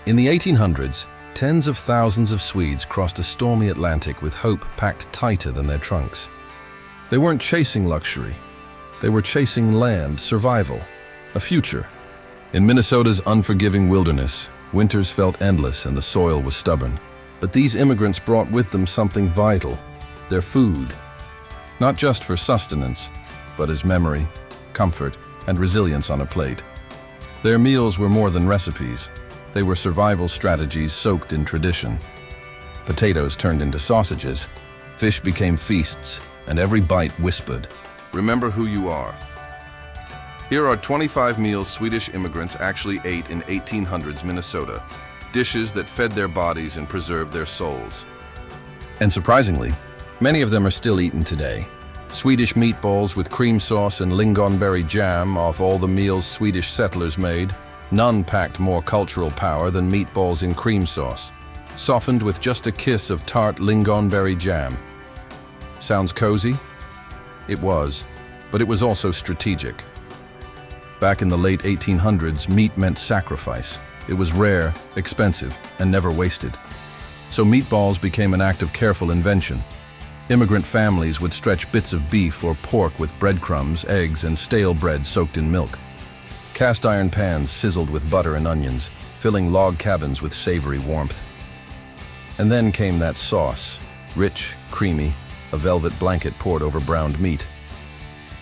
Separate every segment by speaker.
Speaker 1: In the 1800s, tens of thousands of Swedes crossed a stormy Atlantic with hope packed tighter than their trunks. They weren't chasing luxury. They were chasing land, survival, a future. In Minnesota's unforgiving wilderness, winters felt endless and the soil was stubborn. But these immigrants brought with them something vital, their food. Not just for sustenance, but as memory, comfort, and resilience on a plate. Their meals were more than recipes. They were survival strategies soaked in tradition. Potatoes turned into sausages, fish became feasts, and every bite whispered, "Remember who you are." Here are 25 meals Swedish immigrants actually ate in 1800s Minnesota, dishes that fed their bodies and preserved their souls. And surprisingly, many of them are still eaten today. Swedish meatballs with cream sauce and lingonberry jam off all the meals Swedish settlers made. None packed more cultural power than meatballs in cream sauce, softened with just a kiss of tart lingonberry jam. Sounds cozy? It was, but it was also strategic. Back in the late 1800s, meat meant sacrifice. It was rare, expensive, and never wasted. So meatballs became an act of careful invention. Immigrant families would stretch bits of beef or pork with breadcrumbs, eggs, and stale bread soaked in milk. Cast iron pans sizzled with butter and onions, filling log cabins with savory warmth. And then came that sauce, rich, creamy, a velvet blanket poured over browned meat.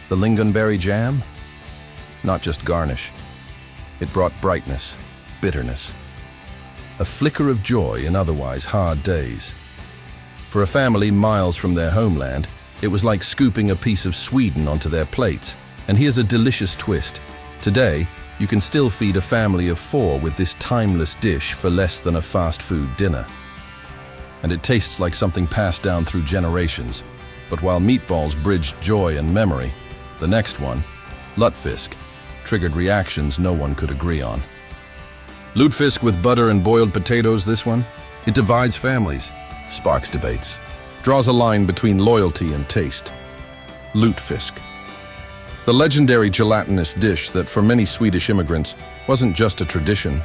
Speaker 1: The lingonberry jam? Not just garnish. It brought brightness, bitterness, a flicker of joy in otherwise hard days. For a family miles from their homeland, it was like scooping a piece of Sweden onto their plates. And here's a delicious twist. Today, you can still feed a family of 4 with this timeless dish for less than a fast food dinner. And it tastes like something passed down through generations. But while meatballs bridged joy and memory, the next one, lutefisk, triggered reactions no one could agree on. Lutefisk with butter and boiled potatoes, this one? It divides families, sparks debates, draws a line between loyalty and taste. Lutefisk. The legendary gelatinous dish that for many Swedish immigrants wasn't just a tradition.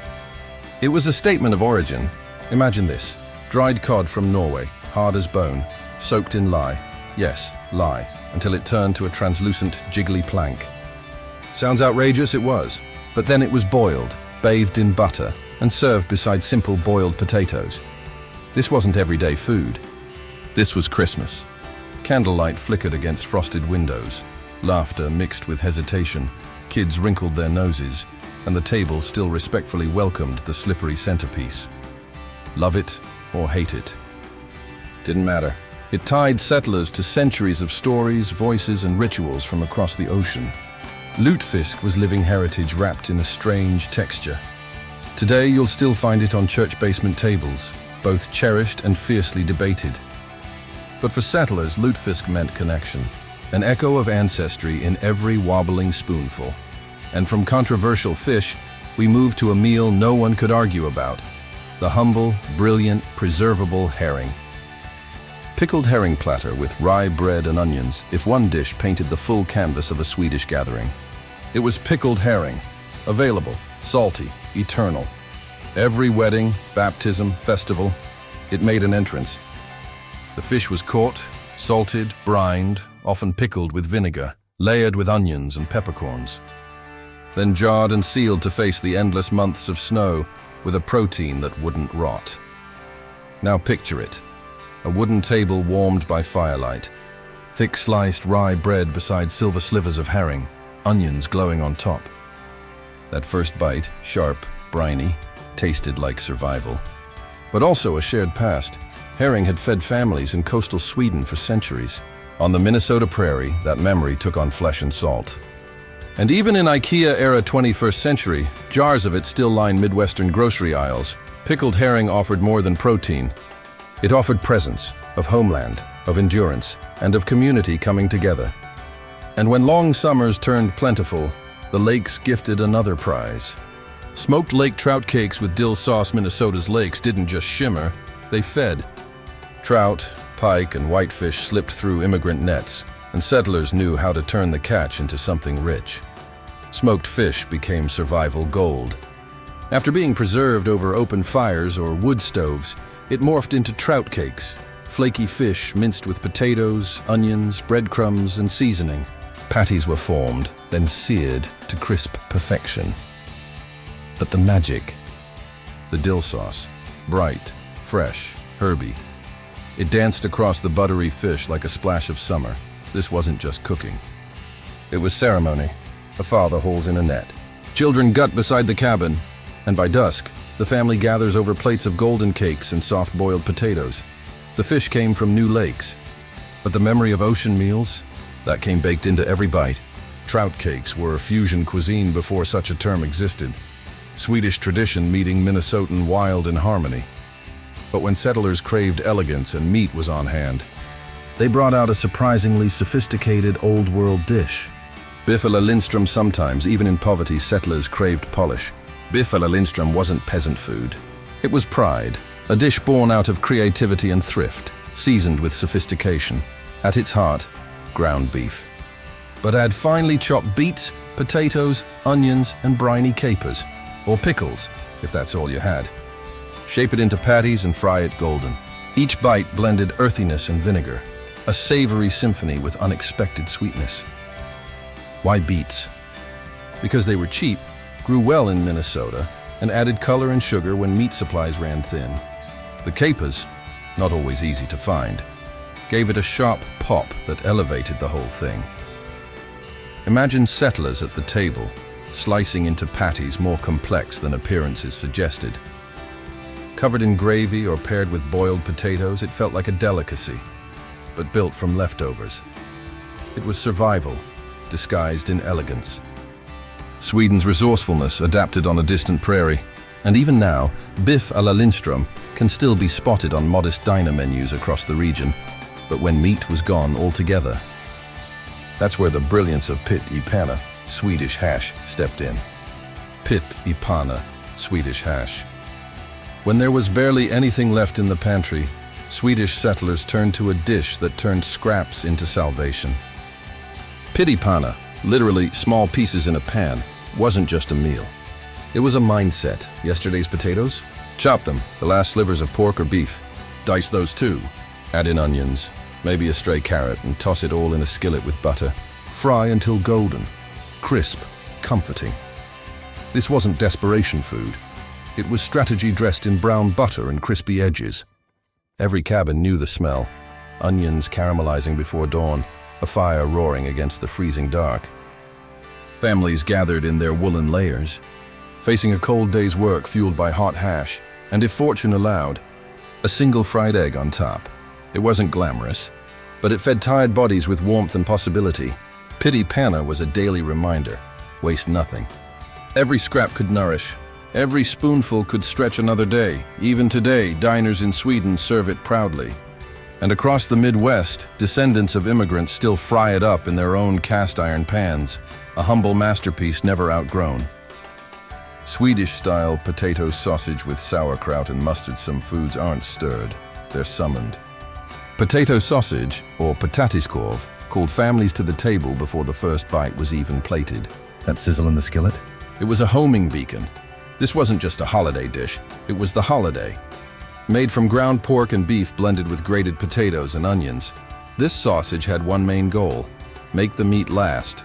Speaker 1: It was a statement of origin. Imagine this, dried cod from Norway, hard as bone, soaked in lye. Yes, lye, until it turned to a translucent, jiggly plank. Sounds outrageous, it was. But then it was boiled, bathed in butter, and served beside simple boiled potatoes. This wasn't everyday food. This was Christmas. Candlelight flickered against frosted windows. Laughter mixed with hesitation. Kids wrinkled their noses, and the table still respectfully welcomed the slippery centerpiece. Love it or hate it. Didn't matter. It tied settlers to centuries of stories, voices, and rituals from across the ocean. Lutefisk was living heritage wrapped in a strange texture. Today, you'll still find it on church basement tables, both cherished and fiercely debated. But for settlers, lutefisk meant connection, an echo of ancestry in every wobbling spoonful. And from controversial fish, we moved to a meal no one could argue about, the humble, brilliant, preservable herring. Pickled herring platter with rye bread and onions, if one dish painted the full canvas of a Swedish gathering. It was pickled herring, available, salty, eternal. Every wedding, baptism, festival, it made an entrance. The fish was caught, salted, brined, often pickled with vinegar, layered with onions and peppercorns. Then jarred and sealed to face the endless months of snow with a protein that wouldn't rot. Now picture it. A wooden table warmed by firelight, thick sliced rye bread beside silver slivers of herring, onions glowing on top. That first bite, sharp, briny, tasted like survival. But also a shared past. Herring had fed families in coastal Sweden for centuries. On the Minnesota prairie, that memory took on flesh and salt. And even in IKEA-era 21st century, jars of it still line Midwestern grocery aisles. Pickled herring offered more than protein. It offered presence, of homeland, of endurance, and of community coming together. And when long summers turned plentiful, the lakes gifted another prize. Smoked lake trout cakes with dill sauce. Minnesota's lakes didn't just shimmer, they fed. Trout, pike, and whitefish slipped through immigrant nets, and settlers knew how to turn the catch into something rich. Smoked fish became survival gold. After being preserved over open fires or wood stoves, it morphed into trout cakes, flaky fish minced with potatoes, onions, breadcrumbs, and seasoning. Patties were formed, then seared to crisp perfection. But the magic, the dill sauce, bright, fresh, herby. It danced across the buttery fish like a splash of summer. This wasn't just cooking. It was ceremony. A father hauls in a net. Children gut beside the cabin, and by dusk, the family gathers over plates of golden cakes and soft-boiled potatoes. The fish came from new lakes, but the memory of ocean meals, that came baked into every bite. Trout cakes were a fusion cuisine before such a term existed. Swedish tradition meeting Minnesotan wild in harmony. But when settlers craved elegance and meat was on hand, they brought out a surprisingly sophisticated old-world dish. Biff à la Lindström. Sometimes, even in poverty, settlers craved polish. Biff à la Lindström wasn't peasant food. It was pride, a dish born out of creativity and thrift, seasoned with sophistication. At its heart, ground beef. But add finely chopped beets, potatoes, onions, and briny capers, or pickles, if that's all you had. Shape it into patties and fry it golden. Each bite blended earthiness and vinegar, a savory symphony with unexpected sweetness. Why beets? Because they were cheap, grew well in Minnesota, and added color and sugar when meat supplies ran thin. The capers, not always easy to find, gave it a sharp pop that elevated the whole thing. Imagine settlers at the table, slicing into patties more complex than appearances suggested. Covered in gravy or paired with boiled potatoes, it felt like a delicacy, but built from leftovers. It was survival, disguised in elegance. Sweden's resourcefulness adapted on a distant prairie, and even now, Biff à la Lindström can still be spotted on modest diner menus across the region, but when meat was gone altogether. That's where the brilliance of pitt i panna, Swedish hash, stepped in. Pitt i panna, Swedish hash. When there was barely anything left in the pantry, Swedish settlers turned to a dish that turned scraps into salvation. Pitt i panna, literally small pieces in a pan, wasn't just a meal. It was a mindset. Yesterday's potatoes? Chop them, the last slivers of pork or beef. Dice those too. Add in onions, maybe a stray carrot, and toss it all in a skillet with butter. Fry until golden, crisp, comforting. This wasn't desperation food. It was strategy dressed in brown butter and crispy edges. Every cabin knew the smell. Onions caramelizing before dawn, a fire roaring against the freezing dark. Families gathered in their woolen layers, facing a cold day's work fueled by hot hash, and if fortune allowed, a single fried egg on top. It wasn't glamorous, but it fed tired bodies with warmth and possibility. Pitt i panna was a daily reminder: waste nothing. Every scrap could nourish. Every spoonful could stretch another day. Even today, diners in Sweden serve it proudly. And across the Midwest, descendants of immigrants still fry it up in their own cast-iron pans, a humble masterpiece never outgrown. Swedish-style potato sausage with sauerkraut and mustard. Some foods aren't stirred, they're summoned. Potato sausage, or potatiskorv, called families to the table before the first bite was even plated. That sizzle in the skillet? It was a homing beacon. This wasn't just a holiday dish, it was the holiday. Made from ground pork and beef blended with grated potatoes and onions, this sausage had one main goal: make the meat last.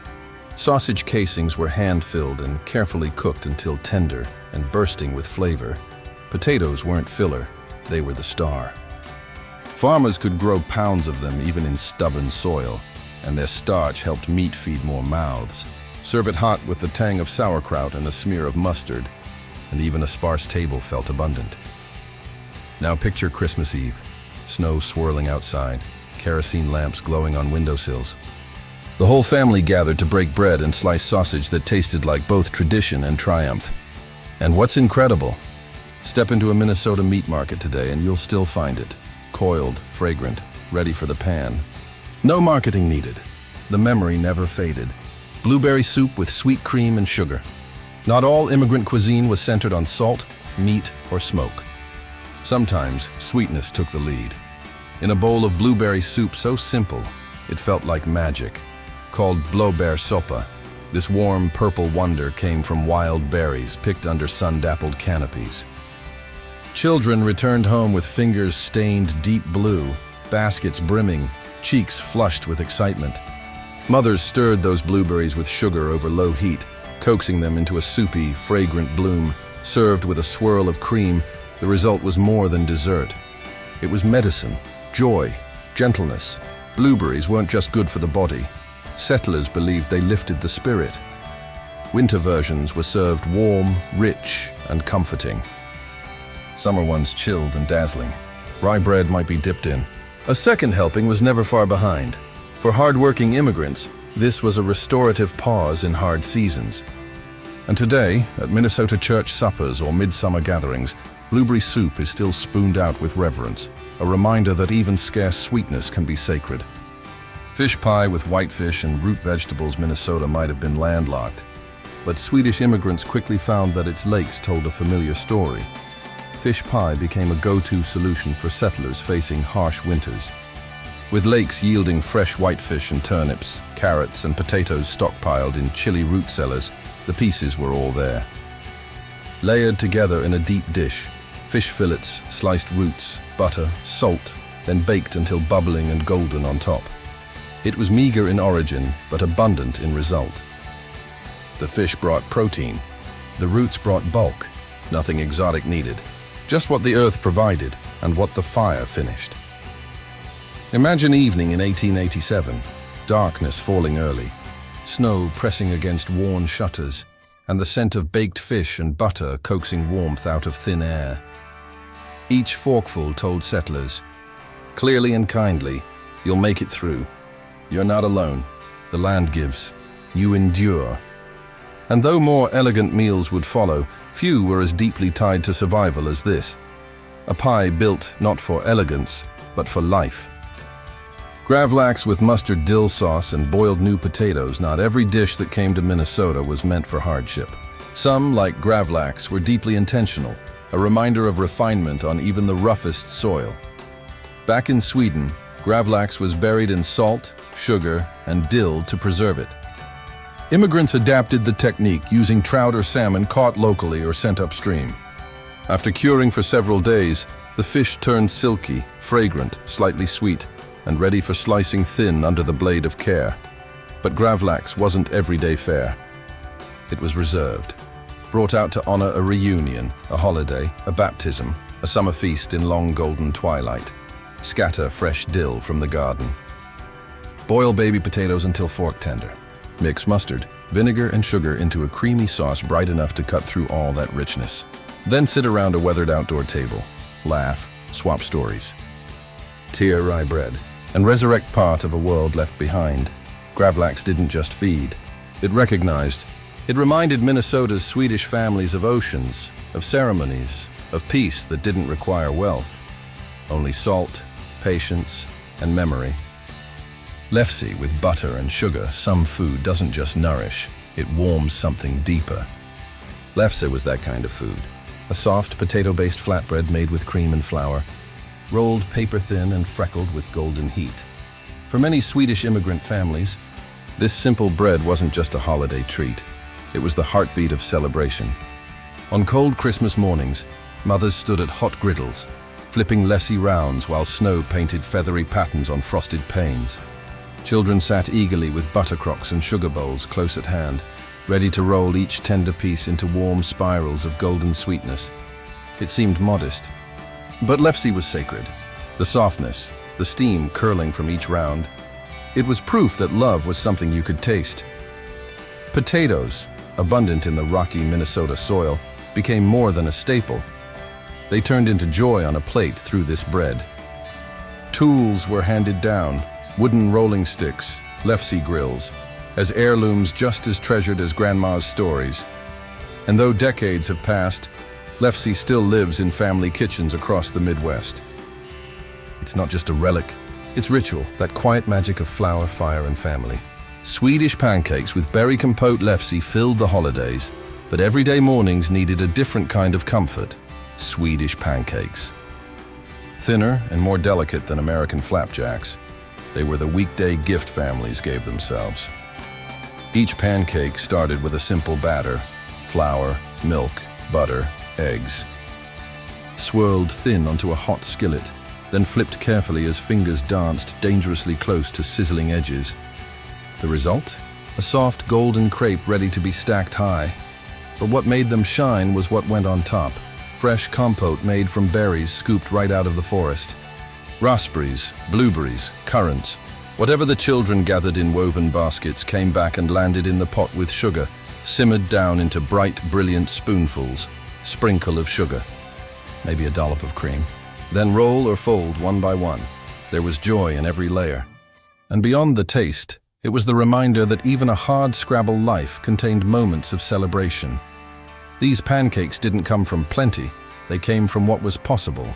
Speaker 1: Sausage casings were hand-filled and carefully cooked until tender and bursting with flavor. Potatoes weren't filler, they were the star. Farmers could grow pounds of them even in stubborn soil, and their starch helped meat feed more mouths. Serve it hot with the tang of sauerkraut and a smear of mustard, and even a sparse table felt abundant. Now picture Christmas Eve, snow swirling outside, kerosene lamps glowing on windowsills. The whole family gathered to break bread and slice sausage that tasted like both tradition and triumph. And what's incredible? Step into a Minnesota meat market today and you'll still find it, coiled, fragrant, ready for the pan. No marketing needed. The memory never faded. Blueberry soup with sweet cream and sugar. Not all immigrant cuisine was centered on salt, meat, or smoke. Sometimes, sweetness took the lead. In a bowl of blueberry soup so simple, it felt like magic. Called blåbärssoppa, This warm purple wonder came from wild berries picked under sun-dappled canopies. Children returned home with fingers stained deep blue, baskets brimming, cheeks flushed with excitement. Mothers stirred those blueberries with sugar over low heat, coaxing them into a soupy, fragrant bloom. Served with a swirl of cream, the result was more than dessert. It was medicine, joy, gentleness. Blueberries weren't just good for the body. Settlers believed they lifted the spirit. Winter versions were served warm, rich, and comforting. Summer ones chilled and dazzling. Rye bread might be dipped in. A second helping was never far behind. For hard-working immigrants, this was a restorative pause in hard seasons. And today, at Minnesota church suppers or midsummer gatherings, blueberry soup is still spooned out with reverence, a reminder that even scarce sweetness can be sacred. Fish pie with whitefish and root vegetables. Minnesota might have been landlocked, but Swedish immigrants quickly found that its lakes told a familiar story. Fish pie became a go-to solution for settlers facing harsh winters. With lakes yielding fresh whitefish and turnips, carrots and potatoes stockpiled in chilly root cellars, the pieces were all there. Layered together in a deep dish, fish fillets, sliced roots, butter, salt, then baked until bubbling and golden on top. It was meager in origin, but abundant in result. The fish brought protein. The roots brought bulk. Nothing exotic needed. Just what the earth provided and what the fire finished. Imagine evening in 1887, darkness falling early, snow pressing against worn shutters, and the scent of baked fish and butter coaxing warmth out of thin air. Each forkful told settlers, clearly and kindly, you'll make it through. You're not alone. The land gives. You endure. And though more elegant meals would follow, few were as deeply tied to survival as this. A pie built not for elegance, but for life. Gravlax with mustard dill sauce and boiled new potatoes. Not every dish that came to Minnesota was meant for hardship. Some, like Gravlax, were deeply intentional, a reminder of refinement on even the roughest soil. Back in Sweden, Gravlax was buried in salt, sugar, and dill to preserve it. Immigrants adapted the technique using trout or salmon caught locally or sent upstream. After curing for several days, the fish turned silky, fragrant, slightly sweet, and ready for slicing thin under the blade of care. But Gravlax wasn't everyday fare. It was reserved, brought out to honor a reunion, a holiday, a baptism, a summer feast in long golden twilight. Scatter fresh dill from the garden. Boil baby potatoes until fork tender. Mix mustard, vinegar, and sugar into a creamy sauce bright enough to cut through all that richness. Then sit around a weathered outdoor table, laugh, swap stories. Tear rye bread, and resurrect part of a world left behind. Gravlax didn't just feed. It recognized. It reminded Minnesota's Swedish families of oceans, of ceremonies, of peace that didn't require wealth. Only salt, patience, and memory. Lefse with butter and sugar. Some food doesn't just nourish, it warms something deeper. Lefse was that kind of food. A soft, potato-based flatbread made with cream and flour, rolled paper-thin and freckled with golden heat. For many Swedish immigrant families, this simple bread wasn't just a holiday treat. It was the heartbeat of celebration. On cold Christmas mornings, mothers stood at hot griddles, flipping Lefse rounds while snow painted feathery patterns on frosted panes. Children sat eagerly with buttercrocks and sugar bowls close at hand, ready to roll each tender piece into warm spirals of golden sweetness. It seemed modest, but Lefse was sacred. The softness, the steam curling from each round. It was proof that love was something you could taste. Potatoes, abundant in the rocky Minnesota soil, became more than a staple. They turned into joy on a plate through this bread. Tools were handed down, wooden rolling sticks, Lefse grills, as heirlooms just as treasured as grandma's stories. And though decades have passed, Lefse still lives in family kitchens across the Midwest. It's not just a relic, it's ritual, that quiet magic of flour, fire, and family. Swedish pancakes with berry compote Lefse filled the holidays, but everyday mornings needed a different kind of comfort: Swedish pancakes. Thinner and more delicate than American flapjacks, they were the weekday gift families gave themselves. Each pancake started with a simple batter: flour, milk, butter, eggs. Swirled thin onto a hot skillet, then flipped carefully as fingers danced dangerously close to sizzling edges. The result? A soft golden crepe ready to be stacked high. But what made them shine was what went on top: fresh compote made from berries scooped right out of the forest. Raspberries, blueberries, currants. Whatever the children gathered in woven baskets came back and landed in the pot with sugar, simmered down into bright, brilliant spoonfuls. Sprinkle of sugar. Maybe a dollop of cream. Then roll or fold one by one. There was joy in every layer. And beyond the taste, it was the reminder that even a hard-scrabble life contained moments of celebration. These pancakes didn't come from plenty, they came from what was possible.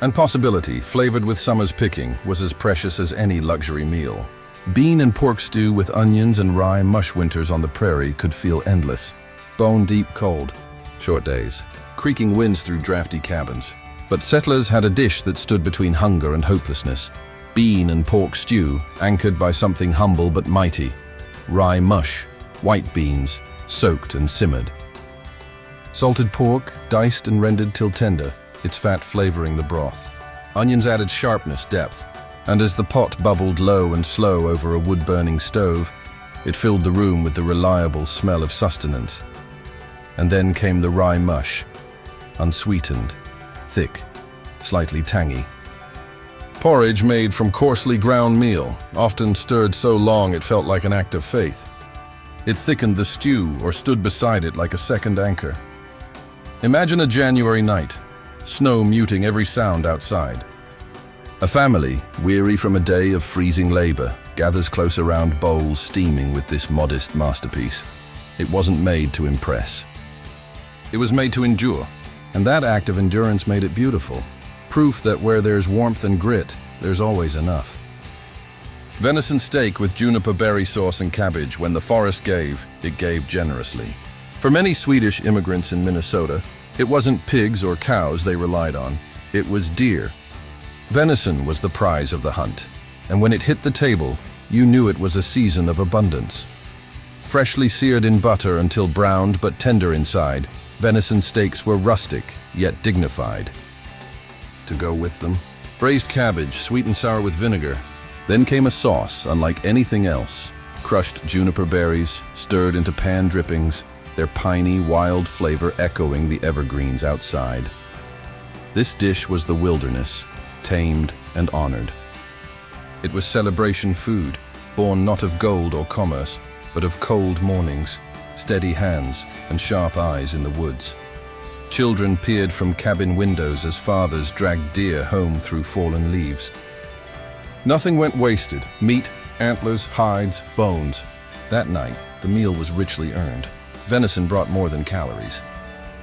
Speaker 1: And possibility, flavored with summer's picking, was as precious as any luxury meal. Bean and pork stew with onions and rye mush winters on the prairie could feel endless. Bone-deep cold, short days, creaking winds through drafty cabins. But settlers had a dish that stood between hunger and hopelessness. Bean and pork stew, anchored by something humble but mighty. Rye mush, white beans, soaked and simmered. Salted pork, diced and rendered till tender, its fat flavoring the broth. Onions added sharpness, depth, and as the pot bubbled low and slow over a wood-burning stove, it filled the room with the reliable smell of sustenance. And then came the rye mush, unsweetened, thick, slightly tangy. Porridge made from coarsely ground meal, often stirred so long it felt like an act of faith. It thickened the stew or stood beside it like a second anchor. Imagine a January night, snow muting every sound outside. A family, weary from a day of freezing labor, gathers close around bowls steaming with this modest masterpiece. It wasn't made to impress. It was made to endure, and that act of endurance made it beautiful. Proof that where there's warmth and grit, there's always enough. Venison steak with juniper berry sauce and cabbage. When the forest gave, it gave generously. For many Swedish immigrants in Minnesota, it wasn't pigs or cows they relied on, it was deer. Venison was the prize of the hunt, and when it hit the table, you knew it was a season of abundance. Freshly seared in butter until browned but tender inside, venison steaks were rustic, yet dignified. To go with them, braised cabbage, sweet and sour with vinegar. Then came a sauce unlike anything else. Crushed juniper berries, stirred into pan drippings, their piney, wild flavor echoing the evergreens outside. This dish was the wilderness, tamed and honored. It was celebration food, born not of gold or commerce, but of cold mornings, steady hands, and sharp eyes in the woods. Children peered from cabin windows as fathers dragged deer home through fallen leaves. Nothing went wasted: meat, antlers, hides, bones. That night, the meal was richly earned. Venison brought more than calories.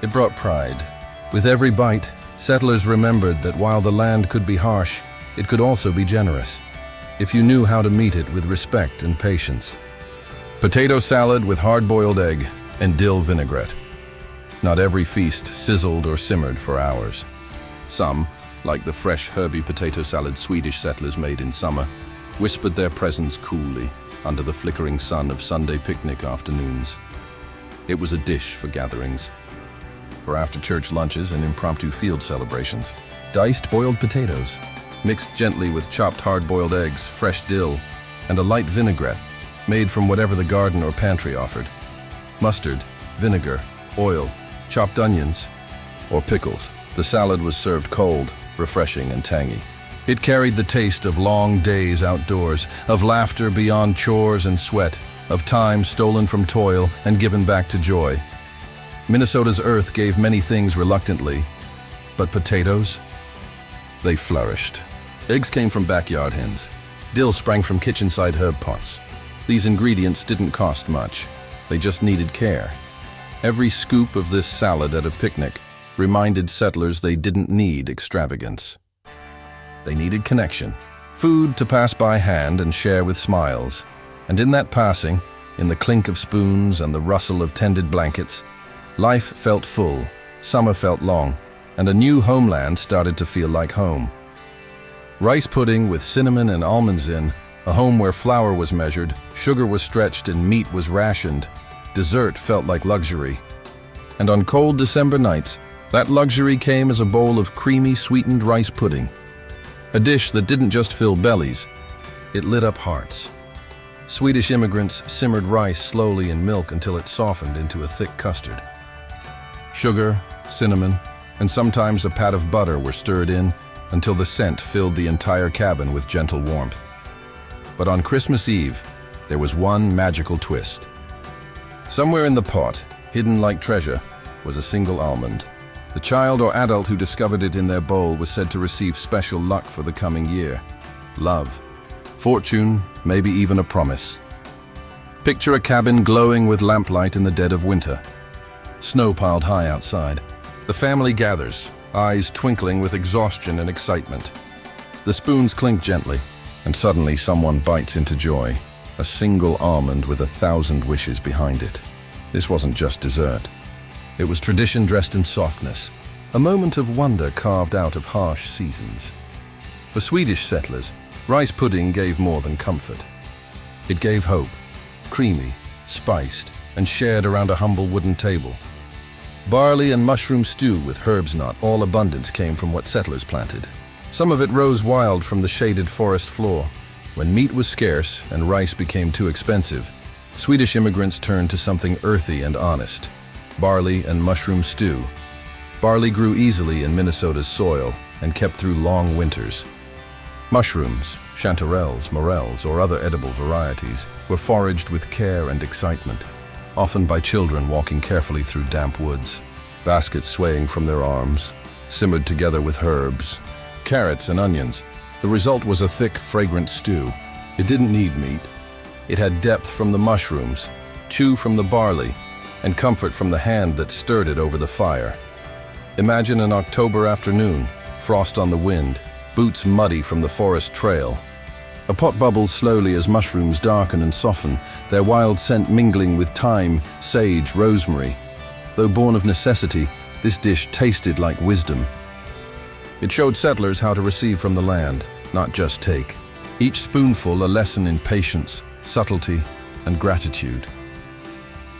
Speaker 1: It brought pride. With every bite, settlers remembered that while the land could be harsh, it could also be generous, if you knew how to meet it with respect and patience. Potato salad with hard-boiled egg and dill vinaigrette. Not every feast sizzled or simmered for hours. Some, like the fresh herby potato salad Swedish settlers made in summer, whispered their presence coolly under the flickering sun of Sunday picnic afternoons. It was a dish for gatherings, for after-church lunches and impromptu field celebrations. Diced boiled potatoes, mixed gently with chopped hard-boiled eggs, fresh dill, and a light vinaigrette made from whatever the garden or pantry offered. Mustard, vinegar, oil, chopped onions, or pickles. The salad was served cold, refreshing and tangy. It carried the taste of long days outdoors, of laughter beyond chores and sweat, of time stolen from toil and given back to joy. Minnesota's earth gave many things reluctantly, but potatoes? They flourished. Eggs came from backyard hens. Dill sprang from kitchen-side herb pots. These ingredients didn't cost much. They just needed care. Every scoop of this salad at a picnic reminded settlers they didn't need extravagance. They needed connection, food to pass by hand and share with smiles. And in that passing, in the clink of spoons and the rustle of tended blankets, life felt full, summer felt long, and a new homeland started to feel like home. Rice pudding with cinnamon and almonds in, A home where flour was measured, sugar was stretched, and meat was rationed. Dessert felt like luxury. And on cold December nights, that luxury came as a bowl of creamy, sweetened rice pudding. A dish that didn't just fill bellies, it lit up hearts. Swedish immigrants simmered rice slowly in milk until it softened into a thick custard. Sugar, cinnamon, and sometimes a pat of butter were stirred in until the scent filled the entire cabin with gentle warmth. But on Christmas Eve, there was one magical twist. Somewhere in the pot, hidden like treasure, was a single almond. The child or adult who discovered it in their bowl was said to receive special luck for the coming year. Love, fortune, maybe even a promise. Picture a cabin glowing with lamplight in the dead of winter. Snow piled high outside. The family gathers, eyes twinkling with exhaustion and excitement. The spoons clink gently, and suddenly someone bites into joy. A single almond with 1,000 wishes behind it. This wasn't just dessert. It was tradition dressed in softness, a moment of wonder carved out of harsh seasons. For Swedish settlers, rice pudding gave more than comfort. It gave hope, creamy, spiced, and shared around a humble wooden table. Barley and mushroom stew with herbs not all abundance came from what settlers planted. Some of it rose wild from the shaded forest floor. When meat was scarce and rice became too expensive, Swedish immigrants turned to something earthy and honest: barley and mushroom stew. Barley grew easily in Minnesota's soil and kept through long winters. Mushrooms, chanterelles, morels, or other edible varieties were foraged with care and excitement, often by children walking carefully through damp woods, baskets swaying from their arms, simmered together with herbs, carrots and onions. The result was a thick, fragrant stew. It didn't need meat. It had depth from the mushrooms, chew from the barley, and comfort from the hand that stirred it over the fire. Imagine an October afternoon, frost on the wind, boots muddy from the forest trail. A pot bubbles slowly as mushrooms darken and soften, their wild scent mingling with thyme, sage, rosemary. Though born of necessity, this dish tasted like wisdom. It showed settlers how to receive from the land, not just take. Each spoonful a lesson in patience, subtlety, and gratitude.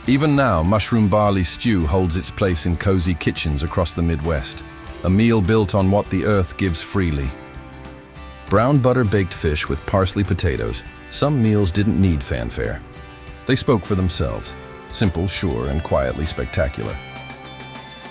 Speaker 1: Even now, mushroom barley stew holds its place in cozy kitchens across the Midwest, a meal built on what the earth gives freely. Brown butter-baked fish with parsley potatoes. Some meals didn't need fanfare. They spoke for themselves, simple, sure, and quietly spectacular.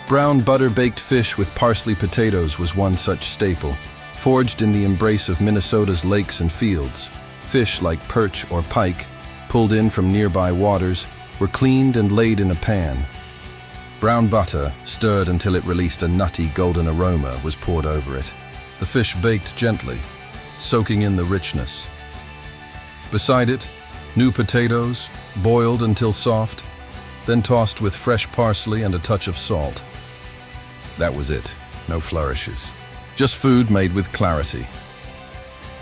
Speaker 1: Brown butter-baked fish with parsley potatoes was one such staple, forged in the embrace of Minnesota's lakes and fields. Fish like perch or pike, pulled in from nearby waters, were cleaned and laid in a pan. Brown butter, stirred until it released a nutty golden aroma, was poured over it. The fish baked gently, soaking in the richness. Beside it, new potatoes, boiled until soft, then tossed with fresh parsley and a touch of salt. That was it, no flourishes. Just food made with clarity.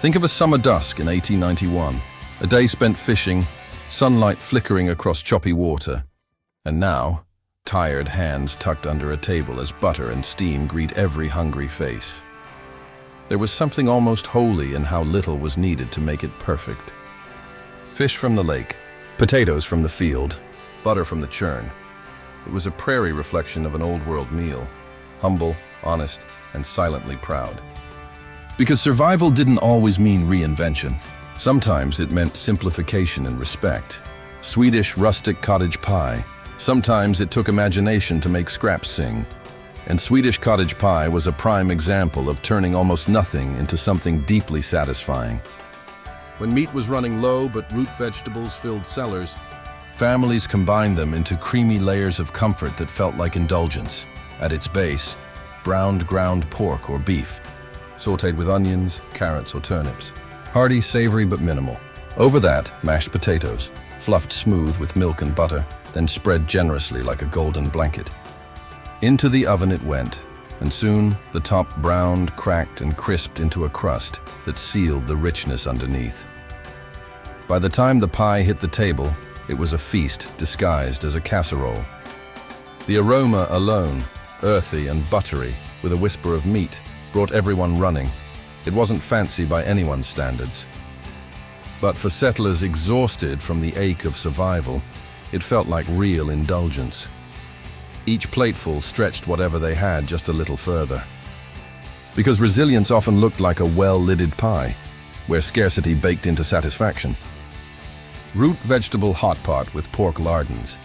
Speaker 1: Think of a summer dusk in 1891, a day spent fishing, sunlight flickering across choppy water. And now, tired hands tucked under a table as butter and steam greet every hungry face. There was something almost holy in how little was needed to make it perfect. Fish from the lake, potatoes from the field, butter from the churn. It was a prairie reflection of an old-world meal, humble, honest, and silently proud. Because survival didn't always mean reinvention. Sometimes it meant simplification and respect. Swedish rustic cottage pie. Sometimes it took imagination to make scraps sing. And Swedish cottage pie was a prime example of turning almost nothing into something deeply satisfying. When meat was running low but root vegetables filled cellars, families combined them into creamy layers of comfort that felt like indulgence. At its base, browned ground pork or beef, sautéed with onions, carrots, or turnips. Hearty, savory, but minimal. Over that, mashed potatoes, fluffed smooth with milk and butter, then spread generously like a golden blanket. Into the oven it went, and soon the top browned, cracked, and crisped into a crust that sealed the richness underneath. By the time the pie hit the table, it was a feast disguised as a casserole. The aroma alone, earthy and buttery, with a whisper of meat, brought everyone running. It wasn't fancy by anyone's standards. But for settlers exhausted from the ache of survival, it felt like real indulgence. Each plateful stretched whatever they had just a little further. Because resilience often looked like a well-lidded pie, where scarcity baked into satisfaction. Root vegetable hot pot with pork lardons.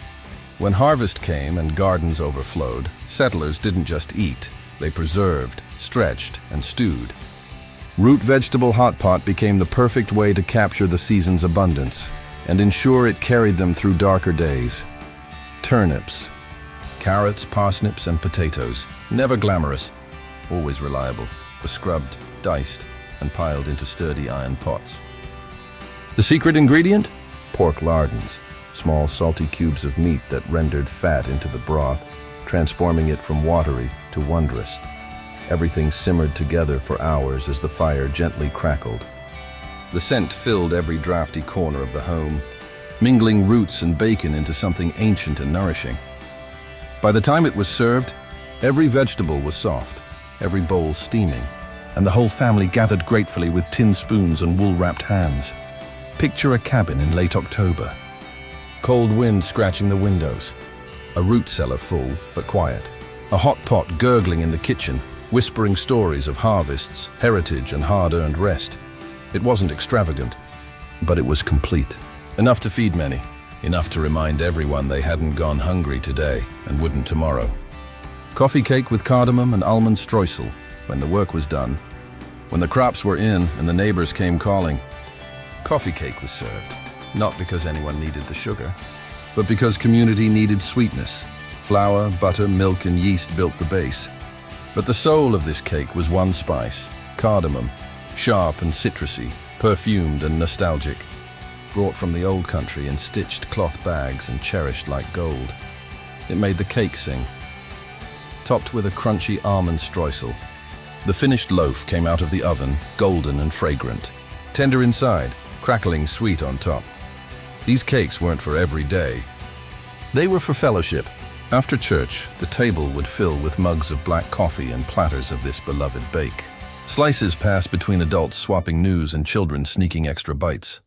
Speaker 1: When harvest came and gardens overflowed, settlers didn't just eat, they preserved, stretched, and stewed. Root vegetable hot pot became the perfect way to capture the season's abundance and ensure it carried them through darker days. Turnips, carrots, parsnips, and potatoes, never glamorous, always reliable, were scrubbed, diced, and piled into sturdy iron pots. The secret ingredient? Pork lardons, small salty cubes of meat that rendered fat into the broth, transforming it from watery to wondrous. Everything simmered together for hours as the fire gently crackled. The scent filled every drafty corner of the home, mingling roots and bacon into something ancient and nourishing. By the time it was served, every vegetable was soft, every bowl steaming, and the whole family gathered gratefully with tin spoons and wool-wrapped hands. Picture a cabin in late October. Cold wind scratching the windows, a root cellar full but quiet, a hot pot gurgling in the kitchen, whispering stories of harvests, heritage, and hard-earned rest. It wasn't extravagant, but it was complete. Enough to feed many, enough to remind everyone they hadn't gone hungry today and wouldn't tomorrow. Coffee cake with cardamom and almond streusel when the work was done. When the crops were in and the neighbors came calling, coffee cake was served, not because anyone needed the sugar, but because community needed sweetness. Flour, butter, milk, and yeast built the base. But the soul of this cake was one spice, cardamom, sharp and citrusy, perfumed and nostalgic, brought from the old country in stitched cloth bags and cherished like gold. It made the cake sing. Topped with a crunchy almond streusel, the finished loaf came out of the oven, golden and fragrant, tender inside, crackling sweet on top. These cakes weren't for every day. They were for fellowship. After church, the table would fill with mugs of black coffee and platters of this beloved bake. Slices passed between adults swapping news and children sneaking extra bites.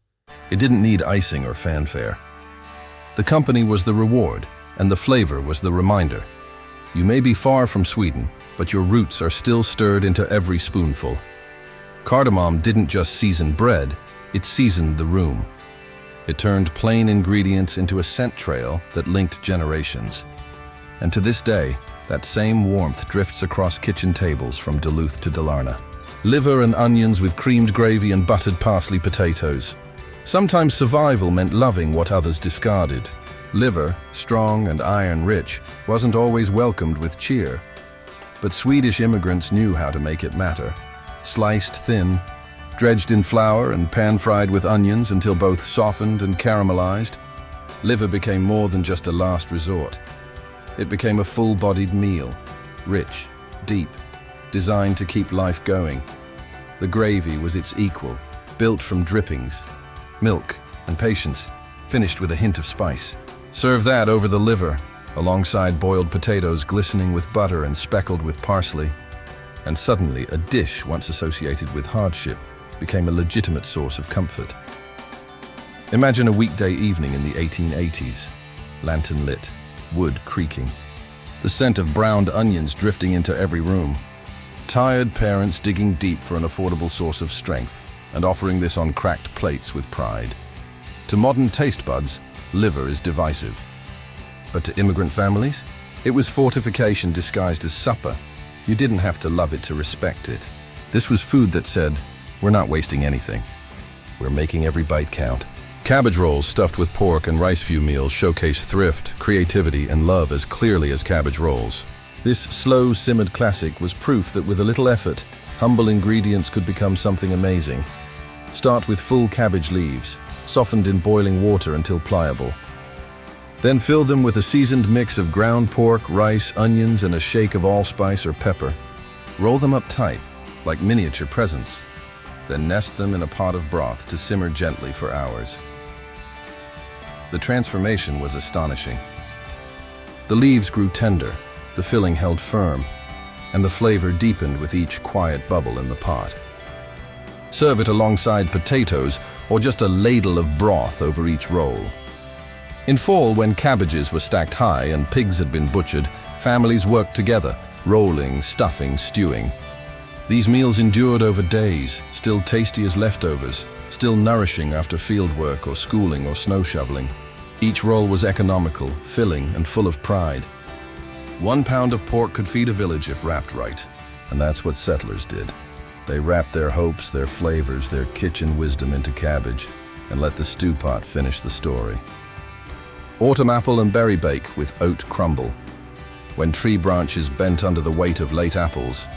Speaker 1: It didn't need icing or fanfare. The company was the reward, and the flavor was the reminder. You may be far from Sweden, but your roots are still stirred into every spoonful. Cardamom didn't just season bread, it seasoned the room. It turned plain ingredients into a scent trail that linked generations. And to this day, that same warmth drifts across kitchen tables from Duluth to Dalarna. Liver and onions with creamed gravy and buttered parsley potatoes. Sometimes survival meant loving what others discarded. Liver, strong and iron-rich, wasn't always welcomed with cheer. But Swedish immigrants knew how to make it matter. Sliced thin, dredged in flour and pan-fried with onions until both softened and caramelized, liver became more than just a last resort. It became a full-bodied meal, rich, deep, designed to keep life going. The gravy was its equal, built from drippings, milk, and patience, finished with a hint of spice. Serve that over the liver, alongside boiled potatoes glistening with butter and speckled with parsley, and suddenly a dish once associated with hardship became a legitimate source of comfort. Imagine a weekday evening in the 1880s, lantern lit, wood creaking, the scent of browned onions drifting into every room, tired parents digging deep for an affordable source of strength and offering this on cracked plates with pride. To modern taste buds, liver is divisive. But to immigrant families, it was fortification disguised as supper. You didn't have to love it to respect it. This was food that said, we're not wasting anything. We're making every bite count. Cabbage rolls stuffed with pork and rice few meals showcase thrift, creativity, and love as clearly as cabbage rolls. This slow-simmered classic was proof that with a little effort, humble ingredients could become something amazing. Start with full cabbage leaves, softened in boiling water until pliable. Then fill them with a seasoned mix of ground pork, rice, onions, and a shake of allspice or pepper. Roll them up tight, like miniature presents. Then nest them in a pot of broth to simmer gently for hours. The transformation was astonishing. The leaves grew tender, the filling held firm, and the flavor deepened with each quiet bubble in the pot. Serve it alongside potatoes or just a ladle of broth over each roll. In fall, when cabbages were stacked high and pigs had been butchered, families worked together, rolling, stuffing, stewing. These meals endured over days, still tasty as leftovers, still nourishing after fieldwork or schooling or snow shoveling. Each roll was economical, filling, and full of pride. 1 pound of pork could feed a village if wrapped right, and that's what settlers did. They wrapped their hopes, their flavors, their kitchen wisdom into cabbage, and let the stew pot finish the story. Autumn apple and berry bake with oat crumble, when tree branches bent under the weight of late apples,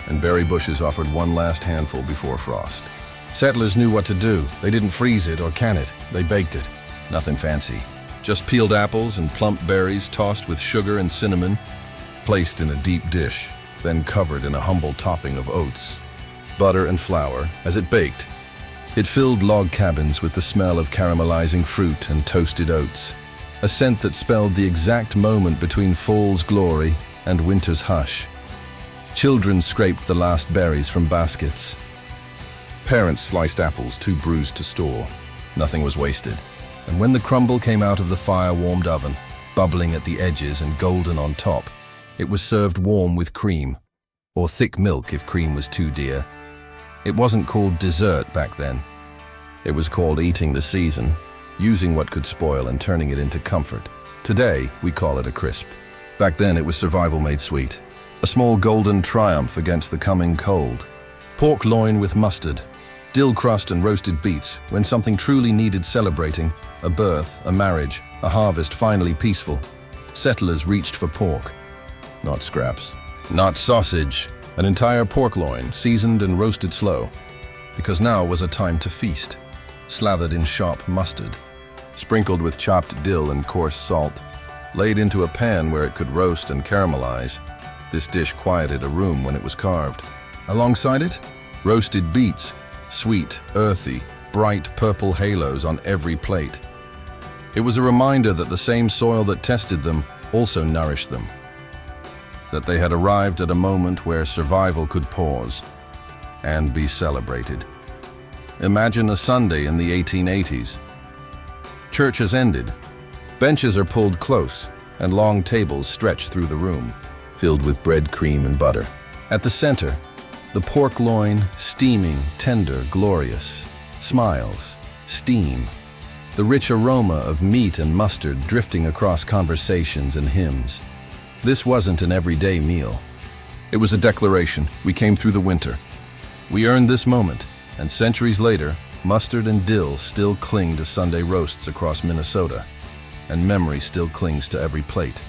Speaker 1: and berry bushes offered one last handful before frost. Settlers knew what to do. They didn't freeze it or can it, they baked it. Nothing fancy. Just peeled apples and plump berries tossed with sugar and cinnamon, placed in a deep dish, then covered in a humble topping of oats, butter and flour. As it baked, it filled log cabins with the smell of caramelizing fruit and toasted oats, a scent that spelled the exact moment between fall's glory and winter's hush. Children scraped the last berries from baskets. Parents sliced apples too bruised to store. Nothing was wasted. And when the crumble came out of the fire-warmed oven, bubbling at the edges and golden on top, it was served warm with cream, or thick milk if cream was too dear. It wasn't called dessert back then. It was called eating the season, using what could spoil and turning it into comfort. Today, we call it a crisp. Back then, it was survival made sweet. A small golden triumph against the coming cold. Pork loin with mustard, dill crust and roasted beets when something truly needed celebrating, a birth, a marriage, a harvest finally peaceful. Settlers reached for pork, not scraps, not sausage, an entire pork loin seasoned and roasted slow, because now was a time to feast, slathered in sharp mustard, sprinkled with chopped dill and coarse salt, laid into a pan where it could roast and caramelize. This dish quieted a room when it was carved. Alongside it, roasted beets, sweet, earthy, bright purple halos on every plate. It was a reminder that the same soil that tested them also nourished them. That they had arrived at a moment where survival could pause and be celebrated. Imagine a Sunday in the 1880s. Church has ended. Benches are pulled close, and long tables stretch through the room, filled with bread, cream, and butter. At the center, the pork loin, steaming, tender, glorious. Smiles, steam, the rich aroma of meat and mustard drifting across conversations and hymns. This wasn't an everyday meal. It was a declaration. We came through the winter. We earned this moment, and centuries later, mustard and dill still cling to Sunday roasts across Minnesota, and memory still clings to every plate.